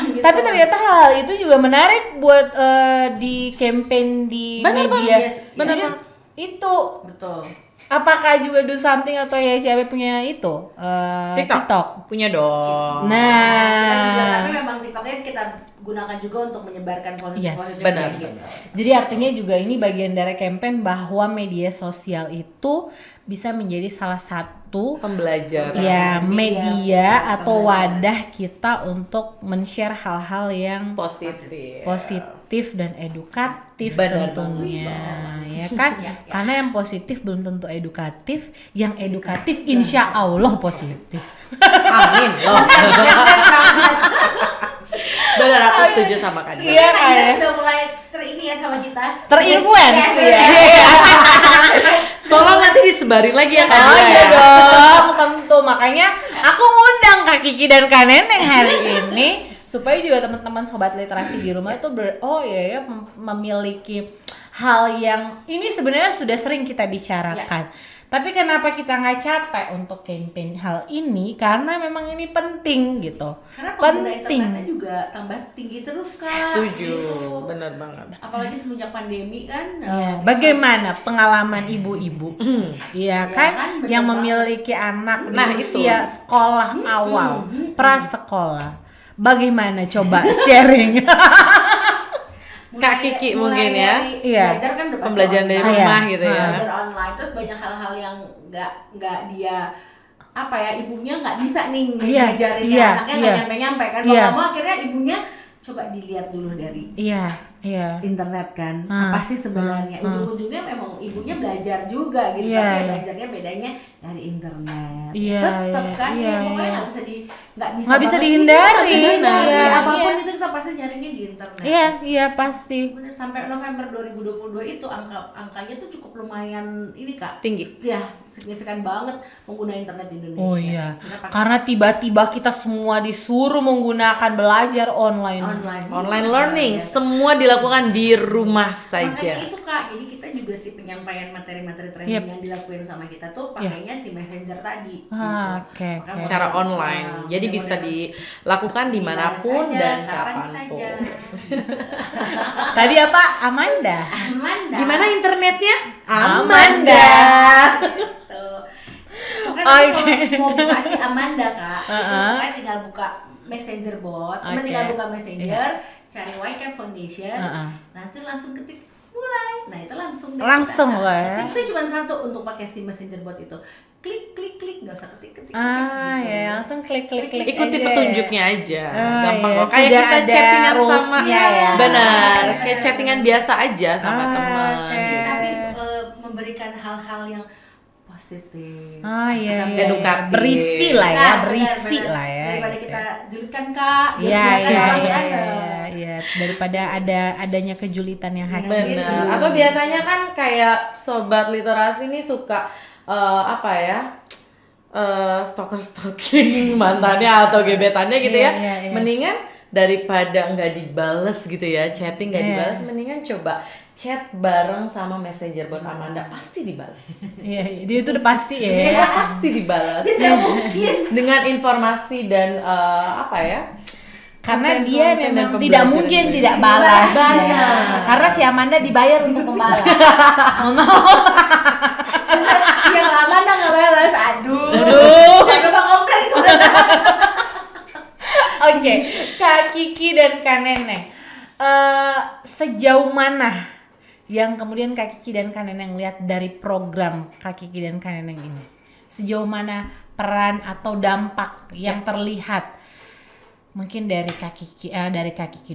Gitu. Tapi ternyata hal itu juga menarik buat di campaign di Benar, media. yes, Benar. iya. Itu Betul. apakah juga Do Something atau YCW punya itu TikTok? Punya dong. Kita juga, Nah, tapi memang TikToknya kita gunakan juga untuk menyebarkan Yes, positif benar. gitu. jadi artinya juga ini bagian dari campaign bahwa media sosial itu bisa menjadi salah satu Pembelajaran. ya Media, media atau pembelajaran. wadah kita untuk men-share hal-hal yang positif dan edukatif Benar tentunya ya kan karena yang positif belum tentu edukatif, yang edukatif insya Allah positif. Amin loh. Benar, aku setuju sama Kak Dia. Iya, Kita kayak sudah mulai ini ya sama kita. terinfluence ya. Tolong nanti disebarin lagi ya Kak Oh Dia iya ya. dong, tentu. Makanya aku ngundang Kak Kiki dan Kak Neneng hari ini supaya juga teman-teman sobat literasi di rumah itu memiliki hal yang ini sebenarnya sudah sering kita bicarakan. Tapi kenapa kita nggak capek untuk campaign hal ini? Karena memang ini penting gitu. Karena pengguna Penting. internetnya juga tambah tinggi terus kan. Setuju, benar banget. Apalagi semenjak pandemi kan. Ya, bagaimana pengalaman ibu-ibu? Iya kan, kan, bener yang banget. memiliki anak Nah, di itu. usia sekolah awal, prasekolah. Bagaimana coba sharing? Kak Kiki mungkin ya. Iya. Belajar kan udah pasti Pembelajaran dari online. rumah Iya. gitu ya. Belajar online terus banyak hal-hal yang nggak dia apa ya ibunya nggak bisa nih Iya, ngajarin iya, anaknya iya. nggak nyampe kan mau Iya. nggak mau akhirnya ibunya coba dilihat dulu dari Iya. internet kan Ah, apa sih sebenarnya ujung-ujungnya memang ibunya belajar juga gitu Iya, tapi iya. belajarnya bedanya dari internet Iya, tetap iya, kan iya, ya pokoknya iya. nggak bisa Nggak bisa banget dihindari, gitu, nggak bisa dihindari. iya, Apapun iya. itu kita pasti nyarinya di internet. Iya pasti. Bener, sampai November 2022 itu angkanya tuh cukup lumayan ini Kak. Tinggi. Ya, signifikan banget pengguna internet di Indonesia. Oh iya. Kita pakai Karena tiba-tiba kita semua disuruh menggunakan belajar online. Online learning semua dilakukan di rumah Makanya saja. itu Kak, jadi kita juga sih penyampaian materi-materi training Yep. yang dilakuin sama kita tuh pakainya si messenger tadi. Ah, gitu. oke, Makanya Secara boleh- online. nah, Jadi boleh- bisa boleh- dilakukan dimanapun Dimana dan saja, kapan kapanpun. saja. Tadi apa? Amanda. Amanda. Gimana internetnya? Amanda. Tuh. Makanya Oke. kalau mau buka si Amanda Kak, Uh-uh. itu tinggal buka messenger bot, Oke. tinggal buka messenger, cari YCAP Foundation, Uh-uh. langsung ketik mulai. Nah itu langsung deh Langsung kita. lah ya. Tipsnya cuma satu untuk pakai si messenger bot itu, klik, nggak usah ketik. Ah gitu. ya, langsung klik. Ikuti aja. petunjuknya aja. Ah, Gampang iya. kok. Kayak Sudah kita ada chattingan sama rules-nya ya. benar, Benar. kayak chattingan biasa aja sama Ah, teman. chat. Tapi memberikan hal-hal yang positif. Ah iya, Edukatif. berisi lah ya, Nah, berisi benar. lah ya. Daripada gitu. kita julidkan Kak, Iya, biasanya kan iya, orang iya, kan, iya. Daripada adanya kejulitan yang hakiki. Benar. Atau biasanya kan kayak sobat literasi nih suka apa ya? stalking mantannya atau gebetannya gitu ya. Iya. Mendingan daripada nggak dibales gitu ya, chatting nggak dibales, mendingan coba chat bareng sama messenger buat Amanda, pasti dibales. Iya, dia itu udah pasti ya. Iya, pasti dibalas. Tidak mungkin. Dengan informasi dan apa ya? Karena konten-konten dia dan memang pembelajaran tidak mungkin juga. tidak balas. Benar. Ya. Karena si Amanda dibayar untuk membalas. Yang Amanda nggak balas, aduh. Jangan lupa komplain kemana. Oke, Kak Kiki dan Kak Neneng, sejauh mana yang kemudian Kak Kiki dan Kak Neneng lihat dari program Kak Kiki dan Kak Neneng ini? Sejauh mana peran atau dampak yang terlihat? Mungkin dari Kak Kiki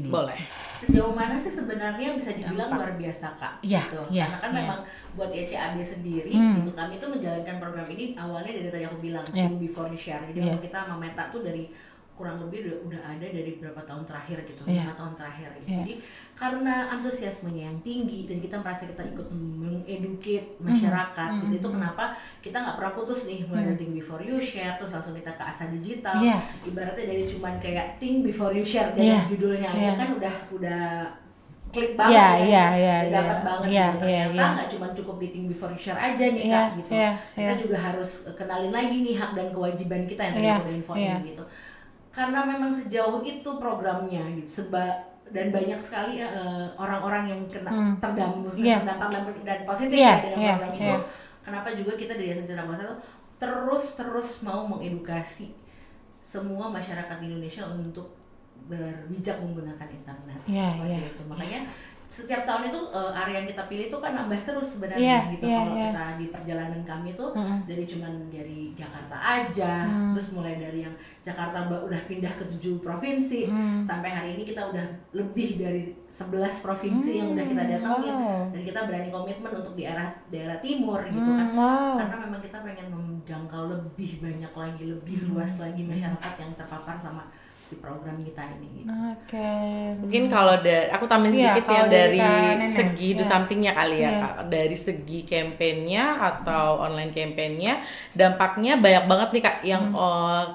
dulu. Boleh. Sejauh mana sih sebenarnya bisa dibilang Dampak. luar biasa Kak? Iya, Gitu. iya, Karena kan iya. memang buat YCAB sendiri, gitu, kami tuh menjalankan program ini awalnya dari tadi aku bilang, Iya. Think Before You Share. Jadi Iya. memang kita memeta tuh dari kurang lebih udah ada dari berapa tahun terakhir gitu, Iya. 5 tahun terakhir gitu. Iya. Jadi karena antusiasmenya yang tinggi dan kita merasa kita ikut mengeducate masyarakat gitu, itu kenapa kita nggak pernah putus nih mulai dari Think Before You Share terus langsung kita ke Asa Digital. Iya. Ibaratnya dari cuman kayak Think Before You Share dari Iya. judulnya aja Iya. kan udah klik banget Iya, ya, iya, udah iya, dapat iya. banget Iya, gitu. iya, Ternyata iya. nggak cuma cukup di Think Before You Share aja nih Iya, Kak gitu. iya, Kita iya. juga harus kenalin lagi nih hak dan kewajiban kita yang tadi Iya, aku udah infoin iya. gitu. Karena memang sejauh itu programnya gitu, dan banyak sekali orang-orang yang kena terdampak Iya. dan positif Iya, ya dengan iya, program itu. iya. Kenapa juga kita dari Yayasan Cendana Bangsa tuh terus mau mengedukasi semua masyarakat di Indonesia untuk berbijak menggunakan internet. Iya, Seperti iya, itu. Makanya setiap tahun itu area yang kita pilih itu kan nambah terus sebenarnya Iya, gitu. iya, Kalau iya. kita di perjalanan kami tuh dari Jakarta aja, terus mulai dari yang Jakarta udah pindah ke 7 provinsi, sampai hari ini kita udah lebih dari 11 provinsi yang udah kita datangin, wow. dan kita berani komitmen untuk di daerah timur gitu kan. Wow. Karena memang kita pengen menjangkau lebih banyak lagi, lebih luas lagi masyarakat yang terpapar sama si program kita ini gitu. Oke. Mungkin kalau aku tambahin Iya, sedikit kalau yang dari dari Kak Neneng. segi do Iya. something-nya kali ya Iya. Kak. Dari segi kampanyenya atau online campaign-nya, dampaknya banyak banget nih Kak yang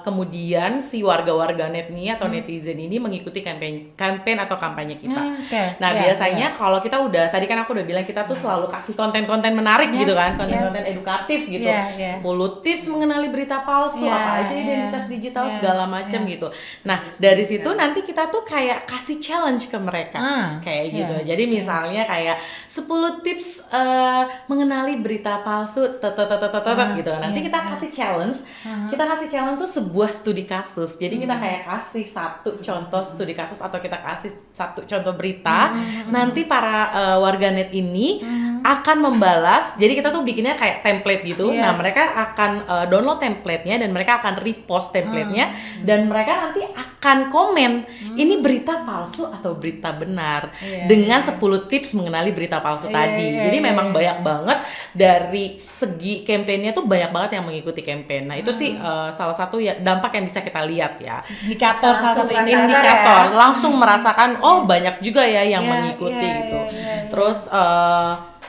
kemudian si warga-warga net nih atau netizen ini mengikuti campaign atau kampanye kita. Oke. Nah, Iya, biasanya kalau kita tadi kan aku udah bilang kita tuh selalu kasih konten-konten menarik Yes, gitu kan, konten-konten edukatif gitu. Iya, iya. 10 tips mengenali berita palsu, Iya, apa aja iya. identitas digital Iya, segala macam iya. gitu. Nah, dari situ nanti kita tuh kayak kasih challenge ke mereka. Kayak gitu. iya. Jadi misalnya kayak 10 tips mengenali berita palsu gitu. Nanti iya, kita iya. kasih challenge. Kita kasih challenge tuh sebuah studi kasus. Jadi kita kayak kasih satu contoh studi kasus atau kita kasih satu contoh berita. Nanti para warganet ini akan membalas. Jadi kita tuh bikinnya kayak template gitu. Yes. Nah, mereka akan download template-nya dan mereka akan repost template-nya dan mereka nanti akan komen ini berita palsu atau berita benar Iya, dengan 10 tips mengenali berita palsu Iya, tadi. iya, Jadi iya, memang iya. banyak banget dari segi kampanyenya tuh banyak banget yang mengikuti campaign. Nah, itu sih salah satu ya dampak yang bisa kita lihat ya. Indikator salah satu Langsung indikator. Indikator Ya. langsung merasakan oh banyak juga ya yang Iya, mengikuti iya, gitu. iya, iya. Terus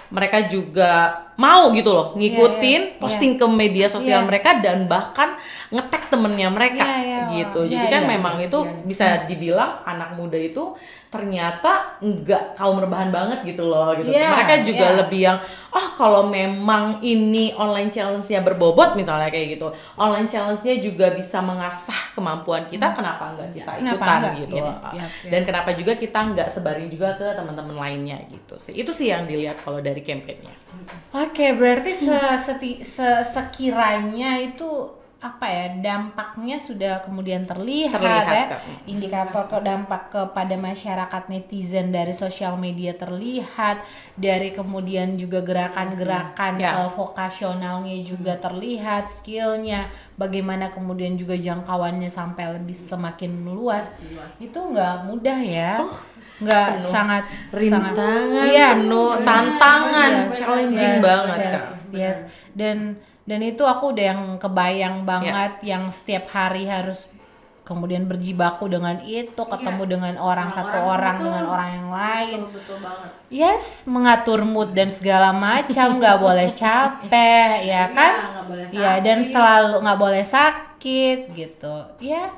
mereka juga mau gitu loh ngikutin Iya, iya. posting ke media sosial Iya. mereka dan bahkan nge-tag temennya mereka Iya, iya, gitu. iya, Jadi kan iya, memang itu iya. bisa dibilang anak muda itu ternyata enggak kaum rebahan banget gitu loh gitu. Iya, Mereka juga iya. lebih yang kalau memang ini online challenge-nya berbobot misalnya kayak gitu. Online challenge-nya juga bisa mengasah kemampuan kita, kenapa enggak kita Kenapa ikutan enggak? gitu. Iya, iya, iya. Dan kenapa juga kita enggak sebarin juga ke teman-teman lainnya gitu sih. Itu sih yang dilihat kalau dari kampanyenya. Oke, berarti sekiranya itu apa ya, dampaknya sudah kemudian terlihat ya. Kak. Indikator dampak kepada masyarakat netizen dari sosial media terlihat, dari kemudian juga gerakan-gerakan Ya. vokasionalnya juga terlihat, skillnya, bagaimana kemudian juga jangkauannya sampai lebih semakin luas. Itu nggak mudah ya. Nggak penuh sangat rintangan, iya, penuh tantangan, Yes, challenging yes, banget yes, Kak. yes. Dan itu aku udah yang kebayang banget yang setiap hari harus kemudian berjibaku dengan itu, ketemu dengan satu orang dengan orang yang lain. Betul banget. Yes, mengatur mood dan segala macam, nggak boleh capek, ya kan? Nggak boleh Ya, dan sakit. selalu nggak boleh sakit gitu. Ya,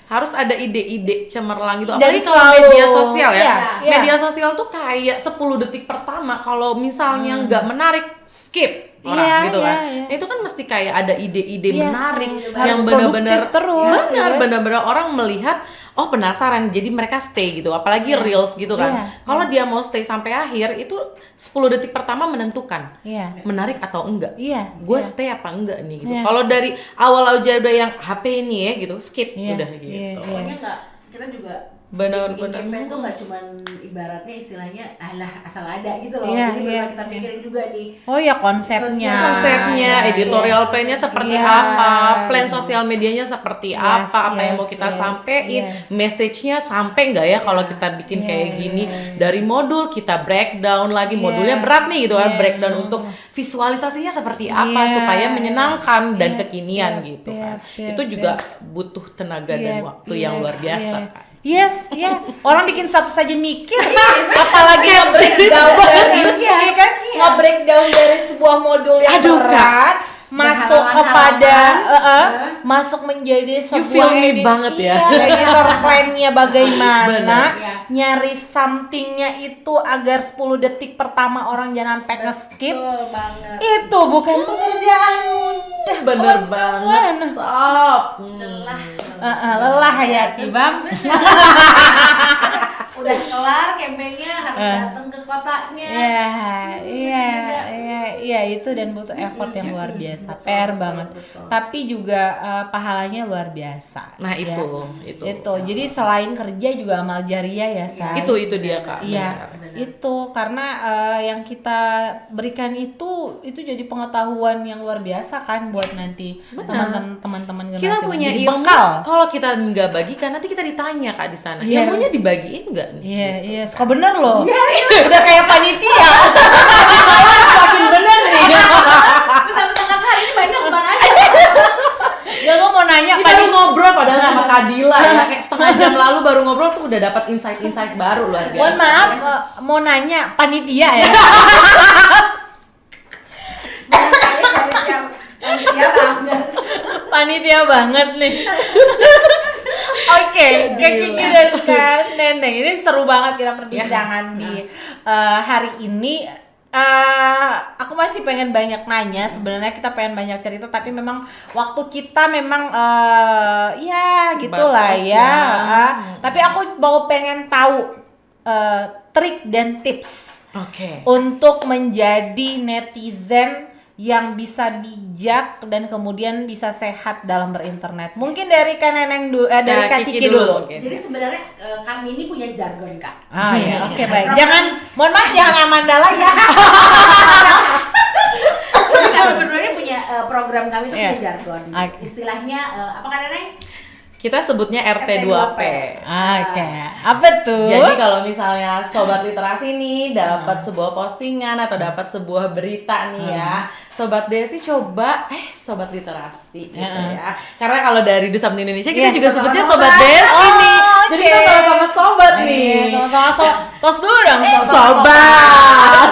Harus ada ide-ide cemerlang gitu. Dari Apalagi kalau selalu- media sosial ya. iya, iya. Media sosial tuh kayak 10 detik pertama kalau misalnya nggak menarik, skip orang Iya, gitu iya, kan. iya. Itu kan mesti kayak ada ide-ide Iya, menarik harus yang benar-benar produktif terus, benar ya. benar-benar orang melihat, oh penasaran, jadi mereka stay gitu. Apalagi reels gitu kan. Iya, Kalau dia mau stay sampai akhir itu 10 detik pertama menentukan iya, menarik atau enggak. iya. Gue iya. stay apa enggak nih gitu. Iya. Kalau dari awal aja udah yang HP ini ya gitu, skip Iya, udah iya, gitu. iya. Pokoknya nggak, kita juga Benar, bikin benar. campaign tuh nggak cuman ibaratnya istilahnya alah asal ada gitu loh. Iya, Jadi iya, benar kita iya. pikirin juga nih. Oh ya konsepnya. Konsepnya, Iya, editorial plan-nya seperti Iya. apa, plan sosial medianya seperti Yes, apa yang mau yes, kita yes, sampein, yes. message-nya sampai nggak ya kalau kita bikin Iya, kayak gini. iya. Dari modul kita breakdown lagi, Iya. modulnya berat nih gitu kan, Iya. breakdown untuk visualisasinya seperti apa Iya. supaya menyenangkan dan Iya, kekinian iya, gitu iya, kan. iya, Itu iya. juga butuh tenaga dan Iya, waktu iya, yang luar biasa. iya. Yes, ya. Orang bikin status saja mikir, apalagi nge-breakdown dari, iya kan? Nge-breakdown dari sebuah modul yang Aduh, Kak. berat, masuk Halaman-halaman. kepada masuk menjadi sebuah feel me banget ya. Iya, editor plan-nya bagaimana, Benar. Iya. nyari something-nya itu agar 10 detik pertama orang jangan sampai nge-skip. Betul banget. Itu bukan pekerjaan mudah. Bener kawan-kawan. banget, sob. Lelah ya, Bang. Udah kelar campaignnya harus datang ke kotanya. Iya, Itu iya, juga. iya, itu dan butuh effort yang luar biasa, Betul, PR betul, banget. betul. Tapi juga pahalanya luar biasa. Nah, ya. itu. Jadi selain kerja juga amal jariah ya, Say. Itu dia, Kak. Iya, Benar. itu karena yang kita berikan itu jadi pengetahuan yang luar biasa kan buat nanti teman-teman generasi Kita muda. punya Jadi ilmu, bekal. kalau kita nggak bagikan nanti kita ditanya Kak di sana. Iya. Ilmunya dibagiin nggak nih? Iya, iya, suka bener loh. Udah kayak panitia. Semakin bener nih. Bentar-bentar Kak, hari ini banyak kemana aja? Ya gue mau nanya Kita baru ngobrol padahal sama Kadila ya, kayak setengah jam lalu baru ngobrol tuh udah dapat insight-insight baru luar biasa. Mohon maaf, mau nanya panitia ya. Iya banget. Panitia banget nih. Oke, Kak Kiki dan Kak Neneng, ini seru banget kita perbincangan di hari ini. Aku masih pengen banyak nanya, sebenarnya kita pengen banyak cerita, tapi memang waktu kita memang ya gitulah Batas ya. ya. Tapi aku mau pengen tahu trik dan tips Oke. untuk menjadi netizen yang bisa bijak dan kemudian bisa sehat dalam berinternet. Mungkin dari Kak Neneng dulu, dari Kak Kiki dulu. mungkin. Jadi sebenarnya kami ini punya jargon Kak. Ah ya, oke baik. Jangan, mohon maaf jangan Amanda lagi. Jadi kami berdua ini punya program kami itu Iya. punya jargon. Oke. Istilahnya apa kan Neneng? Kita sebutnya RT2P. Oke, apa tuh? Jadi kalau misalnya sobat literasi nih dapat sebuah postingan atau dapat sebuah berita nih ya, sobat Desi coba sobat literasi gitu ya. Karena kalau dari Dusabdi Indonesia kita Iya, juga sebutnya sama-sama. sobat Desi nih. Jadi kita oke. sama-sama sobat nih. Nih, sama-sama tos dulu dong. Sobat.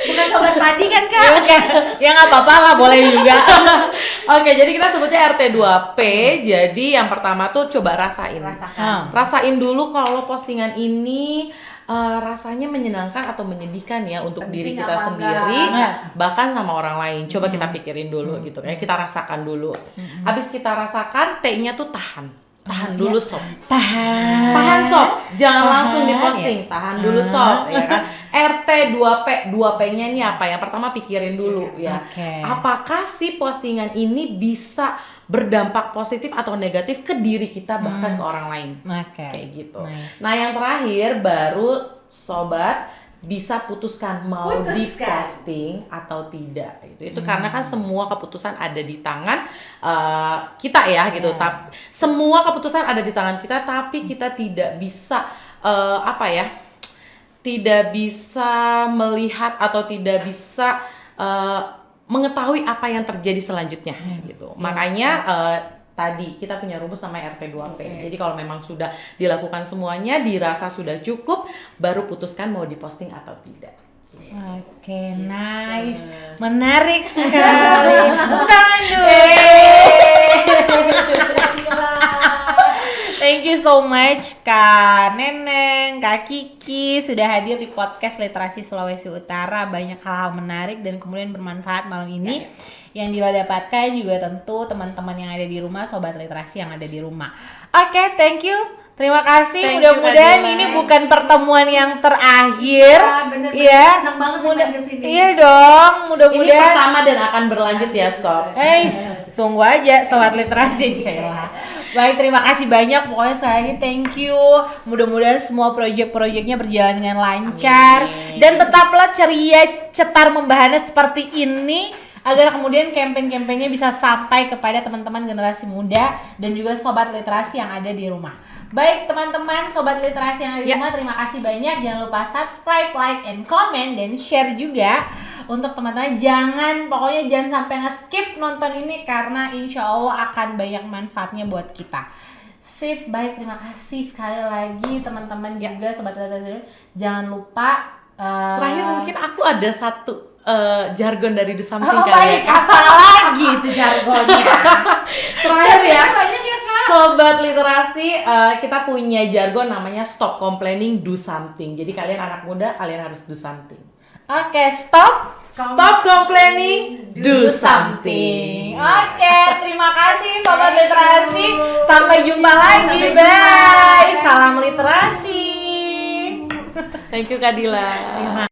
Bukan sobat padi kan Kak? Ya nggak apa-apa lah, boleh juga. Oke, jadi kita sebutnya RT2P. Jadi yang pertama tuh coba rasain. Rasakan. Rasain dulu kalau postingan ini rasanya menyenangkan atau menyedihkan ya untuk Penting diri kita apa sendiri, enggak? bahkan sama orang lain. Coba kita pikirin dulu gitu ya, kita rasakan dulu. Habis kita rasakan, T-nya tuh tahan. Tahan dulu sob. Tahan sob. Jangan langsung diposting. Tahan dulu sob, ya kan? RT2P, 2P-nya ini apa? Yang pertama pikirin dulu ya. Oke. Apakah si postingan ini bisa berdampak positif atau negatif ke diri kita bahkan ke orang lain? Oke. Kayak gitu. Nice. Nah, yang terakhir baru sobat bisa putuskan mau diposting atau tidak. Itu karena kan semua keputusan ada di tangan kita ya gitu. Semua keputusan ada di tangan kita, tapi kita tidak bisa tidak bisa melihat atau tidak bisa mengetahui apa yang terjadi selanjutnya gitu. Makanya tadi kita punya rumus namanya RP2P. Jadi kalau memang sudah dilakukan semuanya, dirasa sudah cukup, baru putuskan mau diposting atau tidak. Oke, nice, menarik sekali. Tepuk tangan dulu. Thank you so much Kak Neneng, Kak Kiki sudah hadir di podcast Literasi Sulawesi Utara. Banyak hal-hal menarik dan kemudian bermanfaat malam ini. Yang didapatkan juga tentu teman-teman yang ada di rumah, sobat literasi yang ada di rumah. Oke, thank you. Terima kasih. Mudah-mudahan ini bukan pertemuan yang terakhir. Bener-bener Ya, senang banget main kesini. Iya dong, Ini mudah-mudahan. pertama dan akan berlanjut ya Sob. Tunggu aja sobat literasi. Baik, terima kasih banyak. Pokoknya sekali lagi thank you. Mudah-mudahan semua proyek-proyeknya berjalan dengan lancar. Dan tetaplah ceria, cetar membahana seperti ini agar kemudian campaign-campaignnya bisa sampai kepada teman-teman generasi muda dan juga sobat literasi yang ada di rumah. Baik teman-teman sobat literasi yang ada di rumah, terima kasih banyak. Jangan lupa subscribe, like, and comment, dan share juga untuk teman-teman. Pokoknya jangan sampai nge-skip nonton ini karena insya Allah akan banyak manfaatnya buat kita. Sip, baik, terima kasih sekali lagi teman-teman juga sobat literasi. Jangan lupa Terakhir mungkin aku ada satu jargon dari Do Something baik, apa lagi itu jargonnya? Terakhir ya, sobat literasi, kita punya jargon namanya stop complaining, do something. Jadi kalian anak muda, kalian harus do something. Oke, stop complaining, do something. Oke, terima kasih sobat literasi. Sampai jumpa lagi. Bye. Salam literasi. Thank you Kak Dila.